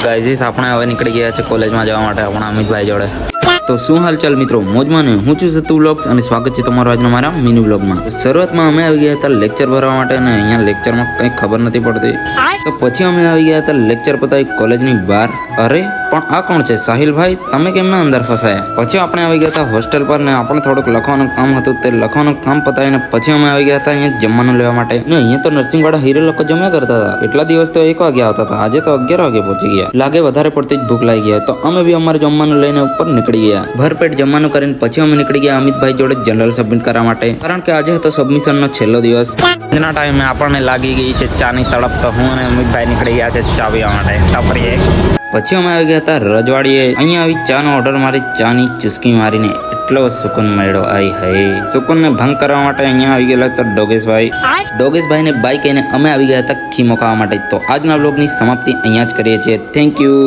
Guys આપણે હવે નીકળી ગયા છે કોલેજમાં જવા માટે આપણા અમિતભાઈ જોડે. તો શું હાલચાલ મિત્રો, મોજમાં ને હું છું સતુ વ્લોગ્સ અને સ્વાગત છે તમારું આજના મારા મિની વ્લોગમાં. શરૂઆતમાં અમે આવી ગયા હતા લેક્ચર ભરવા માટે અને અહીંયા લેક્ચરમાં કંઈ ખબર નથી પડતી, તો પછી અમે આવી ગયા હતા લેક્ચર પતાવી કોલેજની બહાર. અરે પણ આ કોણ છે? સાહિલભાઈ, તમે કેમ ના અંદર ફસાયા? પછી આપણે આવી ગયા હતા હોસ્ટેલ પર ને આપણે થોડુંક લખવાનું કામ હતું, તે લખવાનું કામ પતાવીને પછી અમે આવી ગયા હતા અહીંયા જમવાનું લેવા માટે. ને અહીંયા તો નર્સિંગ વાળા હીરો લોકો જમ્યા કરતા હતા. એટલા દિવસ તો 1 વાગે આવતા હતા, આજે તો 11 વાગે પહોંચી ગયા. લાગે વધારે પડતી જ ભૂખ લાગી ગયા, તો અમે બી અમારે જમવાનું લઈને ઉપર નીકળી ગયા. ભરપેટ જમવાનું કરીને પછી અમે નીકળી ગયા અમિતભાઈ જોડે જનરલ સબમિટ કરવા માટે, કારણ કે આજે હતો સબમિશનનો છેલ્લો દિવસ. એના ટાઈમે આપણને લાગી ગઈ છે ચાની તડપ, તો હું અને અમિતભાઈ નીકળી ગયા છે ચા પીવા માટે ટપરીએ. પછી અમે આવી ગયા હતા રજવાડીએ. અહીંયા આવી ચાનો ઓર્ડર મારી, ચાની ચુસ્કી મારીને એટલો સુકૂન મળ્યો. આઈ હાય, સુકૂનને ભંગ કરવા માટે અહીંયા આવી ગયેલા હતા ડોગેશભાઈને બાય કહીને અમે આવી ગયા હતા ખીમો ખાવા માટે. તો આજના વ્લોગની સમાપ્તિ અહીંયા જ કરીએ છીએ. Thank you.